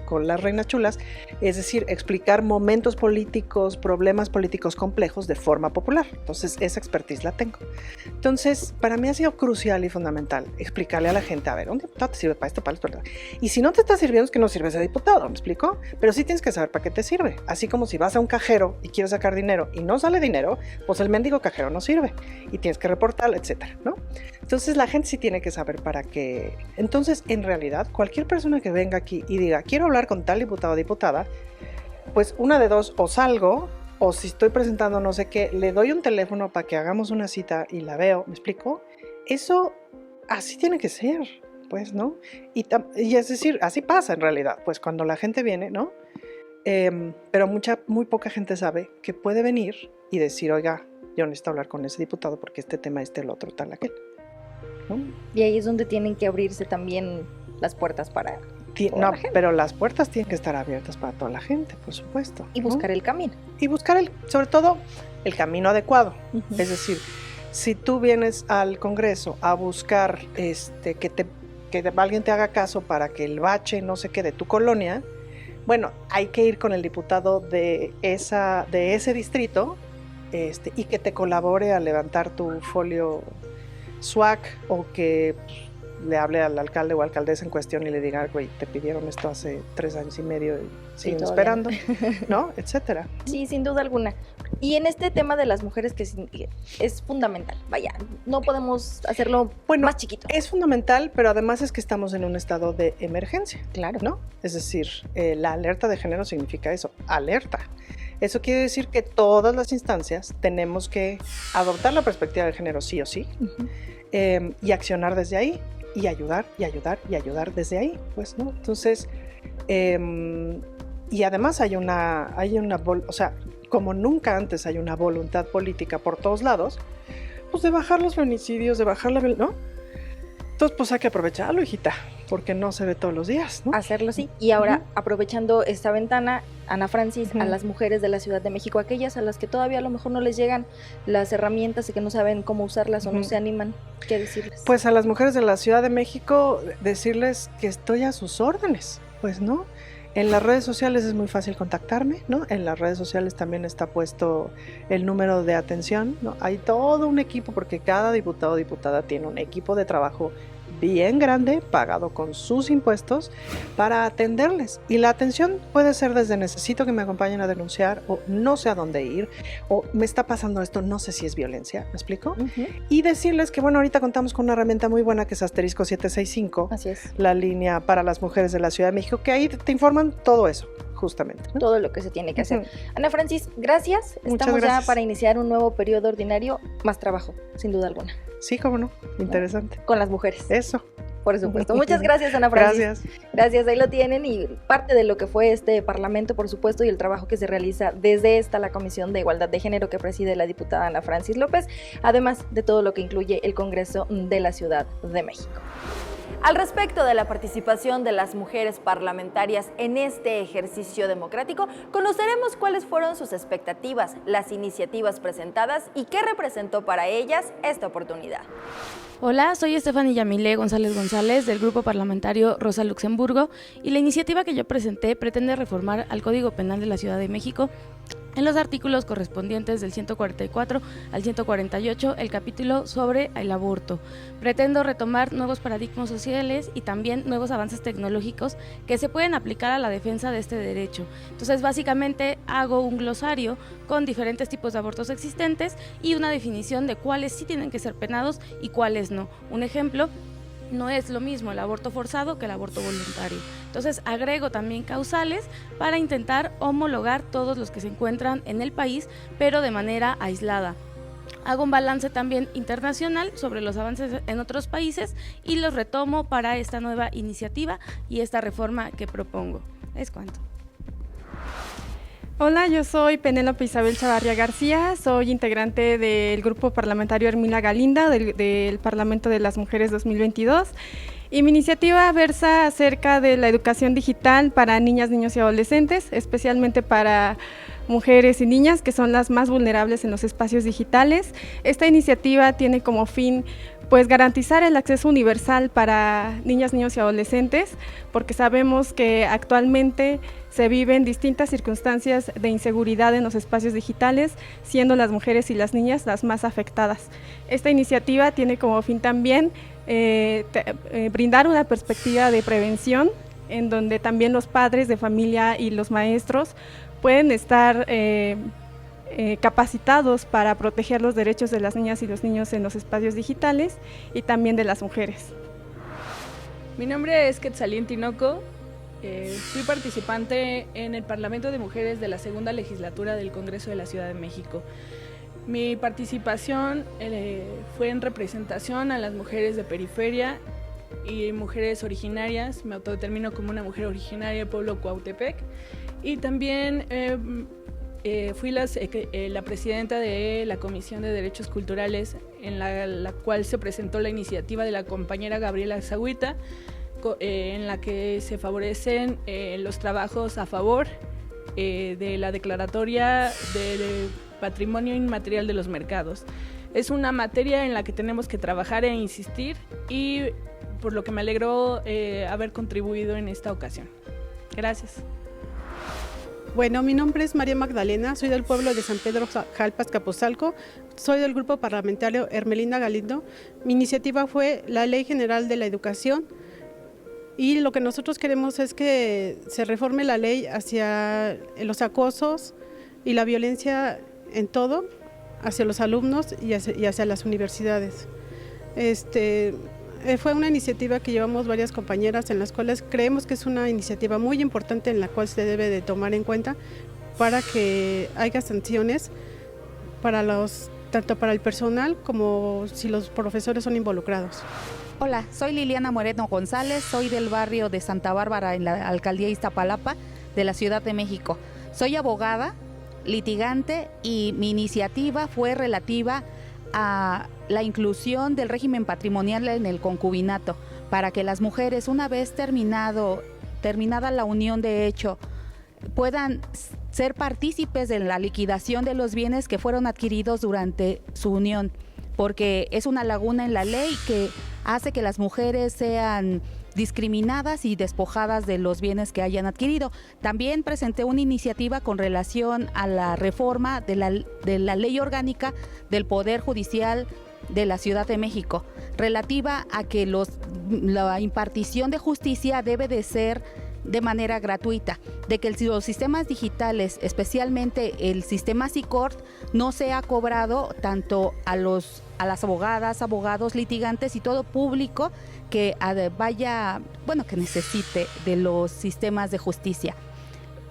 con las reinas chulas, es decir, explicar momentos políticos, problemas políticos complejos de forma popular. Entonces, esa expertise la tengo. Entonces, para mí ha sido crucial y fundamental explicarle a la gente, a ver, un diputado te sirve para esto, para esto, para esto. Y si no te está sirviendo, es que no sirves de diputado, ¿me explico? Pero sí tienes que saber para qué te sirve. Así como si vas a un cajero y quieres sacar dinero y no sale dinero, pues el mendigo cajero no sirve y tienes que reportarlo, etcétera, ¿no? Entonces la gente sí tiene que saber para qué. Entonces, en realidad, cualquier persona que venga aquí y diga, quiero hablar con tal diputado o diputada, pues una de dos, o salgo, o si estoy presentando no sé qué, le doy un teléfono para que hagamos una cita y la veo, ¿me explico? Eso así tiene que ser, pues, ¿no? Y es decir, así pasa en realidad, pues cuando la gente viene, ¿no? Pero muy poca gente sabe que puede venir y decir, oiga, yo necesito hablar con ese diputado porque este tema, el otro, tal, aquel, ¿no? Y ahí es donde tienen que abrirse también las puertas para no, pero las puertas tienen que estar abiertas para toda la gente, por supuesto. Y buscar el camino. Y buscar, sobre todo, el camino adecuado. Es decir, si tú vienes al Congreso a buscar que alguien te haga caso para que el bache no se quede de tu colonia, bueno, hay que ir con el diputado de ese distrito y que te colabore a levantar tu folio SWAC o que le hable al alcalde o alcaldesa en cuestión y le diga, güey, te pidieron esto hace 3 años y medio y siguen esperando, ¿no? Etcétera. Sí, sin duda alguna. Y en este tema de las mujeres que es fundamental, vaya, no podemos hacerlo más chiquito. Es fundamental, pero además es que estamos en un estado de emergencia. Claro. ¿No? Es decir, la alerta de género significa eso, alerta. Eso quiere decir que todas las instancias tenemos que adoptar la perspectiva de género sí o sí, y accionar desde ahí, y ayudar, y ayudar, y ayudar desde ahí, pues, ¿no? Entonces, y además hay una o sea, como nunca antes hay una voluntad política por todos lados, pues de bajar los feminicidios, de bajar la... ¿no? Entonces, pues hay que aprovecharlo, hijita, porque no se ve todos los días, ¿no? Hacerlo, sí. Y ahora, aprovechando esta ventana, Ana Francis, a las mujeres de la Ciudad de México, aquellas a las que todavía a lo mejor no les llegan las herramientas y que no saben cómo usarlas o no se animan, ¿qué decirles? Pues a las mujeres de la Ciudad de México, decirles que estoy a sus órdenes, pues, ¿no? En las redes sociales es muy fácil contactarme, ¿no? En las redes sociales también está puesto el número de atención, ¿no? Hay todo un equipo, porque cada diputado o diputada tiene un equipo de trabajo bien grande, pagado con sus impuestos, para atenderles. Y la atención puede ser desde necesito que me acompañen a denunciar, o no sé a dónde ir, o me está pasando esto, no sé si es violencia, ¿me explico? Y decirles que, bueno, ahorita contamos con una herramienta muy buena que es Asterisco 765, así es, la línea para las mujeres de la Ciudad de México, que ahí te informan todo eso, justamente, ¿no? Todo lo que se tiene que hacer. Ana Francis, gracias. Muchas Estamos gracias. ya para iniciar un nuevo periodo ordinario, más trabajo, sin duda alguna. Sí, cómo no, interesante. Con las mujeres. Eso. Por supuesto. Muchas gracias, Ana Francis. Gracias. Gracias, ahí lo tienen, y parte de lo que fue este Parlamento, por supuesto, y el trabajo que se realiza desde la Comisión de Igualdad de Género que preside la diputada Ana Francis López, además de todo lo que incluye el Congreso de la Ciudad de México. Al respecto de la participación de las mujeres parlamentarias en este ejercicio democrático, conoceremos cuáles fueron sus expectativas, las iniciativas presentadas y qué representó para ellas esta oportunidad. Hola, soy Estefany Yamile González González del Grupo Parlamentario Rosa Luxemburgo, y la iniciativa que yo presenté pretende reformar al Código Penal de la Ciudad de México en los artículos correspondientes del 144 al 148, el capítulo sobre el aborto. Pretendo retomar nuevos paradigmas sociales y también nuevos avances tecnológicos que se pueden aplicar a la defensa de este derecho. Entonces, básicamente hago un glosario con diferentes tipos de abortos existentes y una definición de cuáles sí tienen que ser penados y cuáles no. Un ejemplo: no es lo mismo el aborto forzado que el aborto voluntario. Entonces agrego también causales para intentar homologar todos los que se encuentran en el país, pero de manera aislada. Hago un balance también internacional sobre los avances en otros países y los retomo para esta nueva iniciativa y esta reforma que propongo. Es cuanto. Hola, yo soy Penélope Isabel Chavarría García, soy integrante del Grupo Parlamentario Hermila Galinda del Parlamento de las Mujeres 2022, y mi iniciativa versa acerca de la educación digital para niñas, niños y adolescentes, especialmente para mujeres y niñas, que son las más vulnerables en los espacios digitales. Esta iniciativa tiene como fin garantizar el acceso universal para niñas, niños y adolescentes, porque sabemos que actualmente se viven distintas circunstancias de inseguridad en los espacios digitales, siendo las mujeres y las niñas las más afectadas. Esta iniciativa tiene como fin también brindar una perspectiva de prevención, en donde también los padres de familia y los maestros pueden estar capacitados para proteger los derechos de las niñas y los niños en los espacios digitales y también de las mujeres. Mi nombre es Quetzalín Tinoco, fui participante en el Parlamento de Mujeres de la segunda legislatura del Congreso de la Ciudad de México. Mi participación fue en representación a las mujeres de periferia y mujeres originarias. Me autodetermino como una mujer originaria del pueblo Cuautepec, y también fui la presidenta de la Comisión de Derechos Culturales, en la cual se presentó la iniciativa de la compañera Gabriela Zagüita, en la que se favorecen los trabajos a favor de la declaratoria de patrimonio inmaterial de los mercados. Es una materia en la que tenemos que trabajar e insistir, y por lo que me alegró haber contribuido en esta ocasión. Gracias. Bueno, mi nombre es María Magdalena, soy del pueblo de San Pedro Jalpas, Capozalco, soy del Grupo Parlamentario Hermelinda Galindo. Mi iniciativa fue la Ley General de la Educación, y lo que nosotros queremos es que se reforme la ley hacia los acosos y la violencia en todo, hacia los alumnos y hacia las universidades. Fue una iniciativa que llevamos varias compañeras, en las cuales creemos que es una iniciativa muy importante, en la cual se debe de tomar en cuenta para que haya sanciones tanto para el personal como si los profesores son involucrados. Hola, soy Liliana Moreno González, soy del barrio de Santa Bárbara, en la alcaldía Iztapalapa de la Ciudad de México. Soy abogada litigante y mi iniciativa fue relativa a la inclusión del régimen patrimonial en el concubinato, para que las mujeres, una vez terminada la unión de hecho, puedan ser partícipes de la liquidación de los bienes que fueron adquiridos durante su unión, porque es una laguna en la ley que hace que las mujeres sean discriminadas y despojadas de los bienes que hayan adquirido. También presenté una iniciativa con relación a la reforma de la ley orgánica del Poder Judicial de la Ciudad de México, relativa a que la impartición de justicia debe de ser de manera gratuita, de que los sistemas digitales, especialmente el sistema SICORT, no sea cobrado tanto a las abogadas, abogados, litigantes y todo público que que necesite de los sistemas de justicia.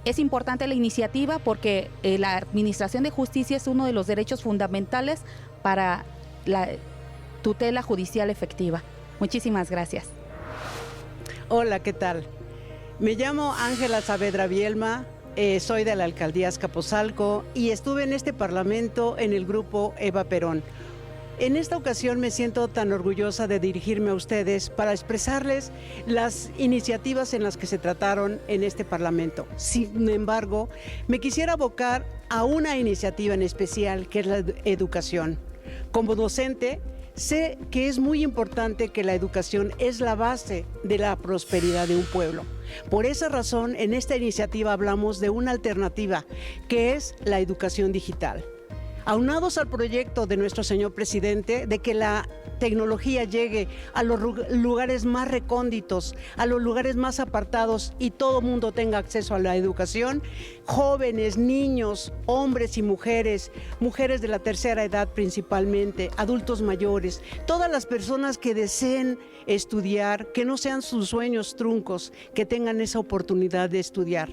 Es importante la iniciativa porque la administración de justicia es uno de los derechos fundamentales para la tutela judicial efectiva. Muchísimas gracias. Hola, ¿qué tal? Me llamo Ángela Saavedra Bielma, soy de la alcaldía Azcapotzalco y estuve en este parlamento en el grupo Eva Perón. En esta ocasión me siento tan orgullosa de dirigirme a ustedes para expresarles las iniciativas en las que se trataron en este parlamento. Sin embargo, me quisiera abocar a una iniciativa en especial, que es la educación. Como docente, sé que es muy importante que la educación es la base de la prosperidad de un pueblo. Por esa razón, en esta iniciativa hablamos de una alternativa, que es la educación digital. Aunados al proyecto de nuestro señor presidente de que la tecnología llegue a los lugares más recónditos, a los lugares más apartados y todo mundo tenga acceso a la educación, jóvenes, niños, hombres y mujeres, mujeres de la tercera edad principalmente, adultos mayores, todas las personas que deseen estudiar, que no sean sus sueños truncos, que tengan esa oportunidad de estudiar.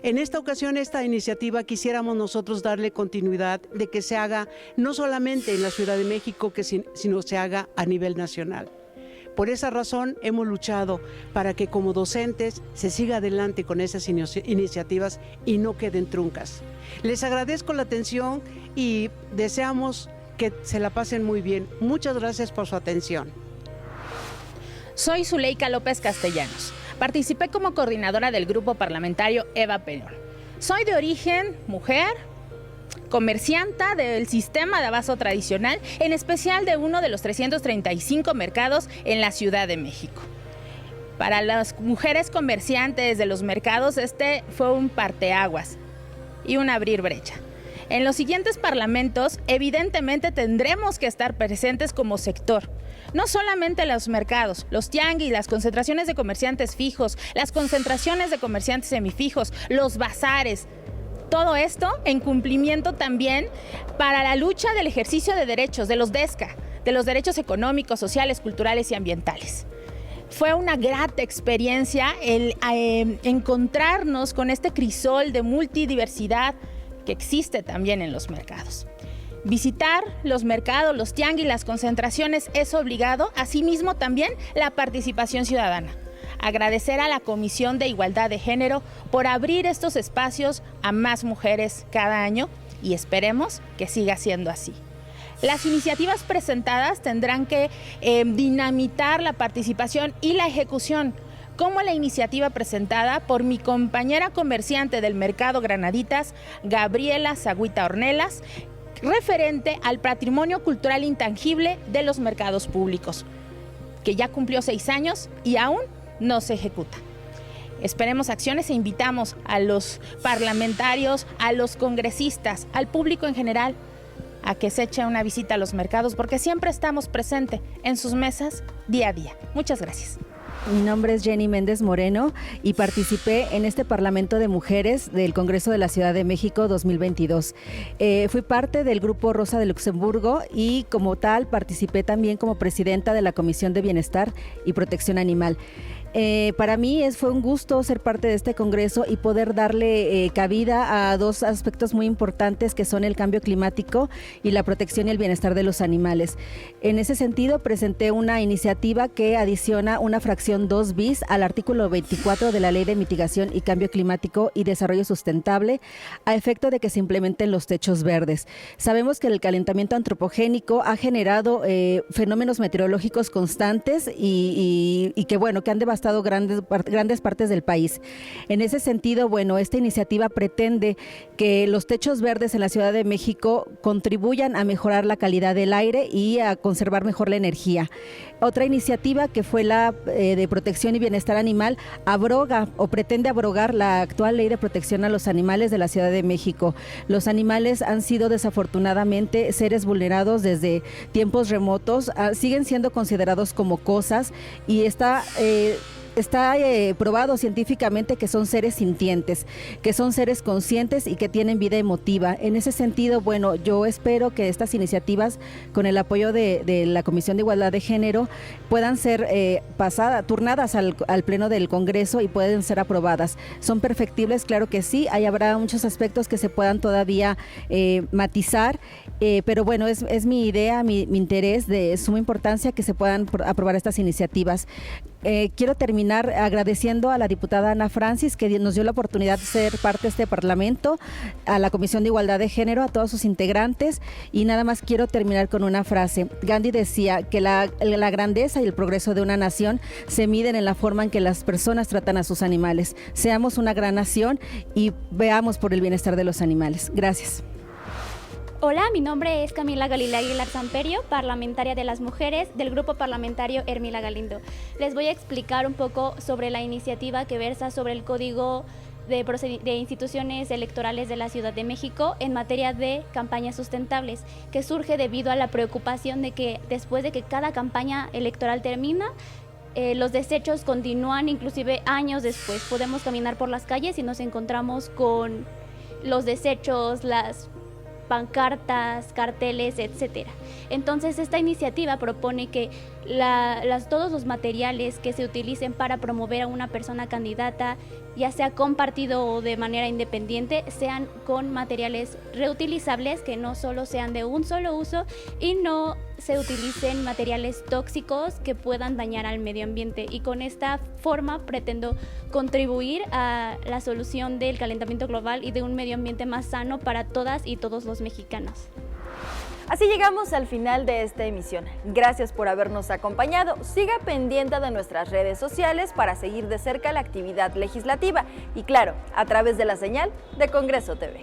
En esta ocasión, esta iniciativa quisiéramos nosotros darle continuidad de que se haga no solamente en la Ciudad de México, sino se haga a nivel nacional. Por esa razón hemos luchado para que como docentes se siga adelante con esas iniciativas y no queden truncas. Les agradezco la atención y deseamos que se la pasen muy bien. Muchas gracias por su atención. Soy Zuleika López Castellanos. Participé como coordinadora del grupo parlamentario Eva Perón. Soy de origen mujer, comercianta del sistema de abasto tradicional, en especial de uno de los 335 mercados en la Ciudad de México. Para las mujeres comerciantes de los mercados, este fue un parteaguas y un abrir brecha. En los siguientes parlamentos, evidentemente tendremos que estar presentes como sector. No solamente los mercados, los tianguis, las concentraciones de comerciantes fijos, las concentraciones de comerciantes semifijos, los bazares. Todo esto en cumplimiento también para la lucha del ejercicio de derechos, de los DESCA, de los derechos económicos, sociales, culturales y ambientales. Fue una grata experiencia el encontrarnos con este crisol de multidiversidad que existe también en los mercados. Visitar los mercados, los tianguis, las concentraciones es obligado, asimismo también la participación ciudadana. Agradecer a la Comisión de Igualdad de Género por abrir estos espacios a más mujeres cada año y esperemos que siga siendo así. Las iniciativas presentadas tendrán que dinamitar la participación y la ejecución, como la iniciativa presentada por mi compañera comerciante del Mercado Granaditas, Gabriela Zagüita Ornelas, referente al patrimonio cultural intangible de los mercados públicos, que ya cumplió 6 años y aún no se ejecuta. Esperemos acciones e invitamos a los parlamentarios, a los congresistas, al público en general, a que se eche una visita a los mercados, porque siempre estamos presentes en sus mesas día a día. Muchas gracias. Mi nombre es Jenny Méndez Moreno y participé en este Parlamento de Mujeres del Congreso de la Ciudad de México 2022. Fui parte del Grupo Rosa de Luxemburgo y como tal participé también como presidenta de la Comisión de Bienestar y Protección Animal. Para mí fue un gusto ser parte de este congreso y poder darle cabida a dos aspectos muy importantes que son el cambio climático y la protección y el bienestar de los animales. En ese sentido, presenté una iniciativa que adiciona una fracción 2 bis al artículo 24 de la Ley de Mitigación y Cambio Climático y Desarrollo Sustentable, a efecto de que se implementen los techos verdes. Sabemos que el calentamiento antropogénico ha generado fenómenos meteorológicos constantes y que han devastado grandes partes del país. En ese sentido, esta iniciativa pretende que los techos verdes en la Ciudad de México contribuyan a mejorar la calidad del aire y a conservar mejor la energía. Otra iniciativa, que fue la de protección y bienestar animal, abroga o pretende abrogar la actual Ley de Protección a los Animales de la Ciudad de México. Los animales han sido desafortunadamente seres vulnerados desde tiempos remotos, siguen siendo considerados como cosas y está probado científicamente que son seres sintientes, que son seres conscientes y que tienen vida emotiva. En ese sentido, yo espero que estas iniciativas, con el apoyo de la Comisión de Igualdad de Género, puedan ser turnadas al Pleno del Congreso y pueden ser aprobadas. ¿Son perfectibles? Claro que sí. Habrá muchos aspectos que se puedan todavía matizar, pero es mi idea, mi interés de suma importancia que se puedan aprobar estas iniciativas. Quiero terminar agradeciendo a la diputada Ana Francis, que nos dio la oportunidad de ser parte de este Parlamento, a la Comisión de Igualdad de Género, a todos sus integrantes, y nada más quiero terminar con una frase. Gandhi decía que la grandeza y el progreso de una nación se miden en la forma en que las personas tratan a sus animales. Seamos una gran nación y veamos por el bienestar de los animales. Gracias. Hola, mi nombre es Camila Galilea Aguilar Samperio, parlamentaria de las mujeres del Grupo Parlamentario Ermila Galindo. Les voy a explicar un poco sobre la iniciativa que versa sobre el Código de Instituciones Electorales de la Ciudad de México en materia de campañas sustentables, que surge debido a la preocupación de que después de que cada campaña electoral termina, los desechos continúan inclusive años después. Podemos caminar por las calles y nos encontramos con los desechos, las pancartas, carteles, etcétera. Entonces, esta iniciativa propone que todos los materiales que se utilicen para promover a una persona candidata, ya sea con partido o de manera independiente, sean con materiales reutilizables, que no solo sean de un solo uso y no se utilicen materiales tóxicos que puedan dañar al medio ambiente. Y con esta forma pretendo contribuir a la solución del calentamiento global y de un medio ambiente más sano para todas y todos los mexicanos. Así llegamos al final de esta emisión. Gracias por habernos acompañado. Siga pendiente de nuestras redes sociales para seguir de cerca la actividad legislativa y, claro, a través de la señal de Congreso TV.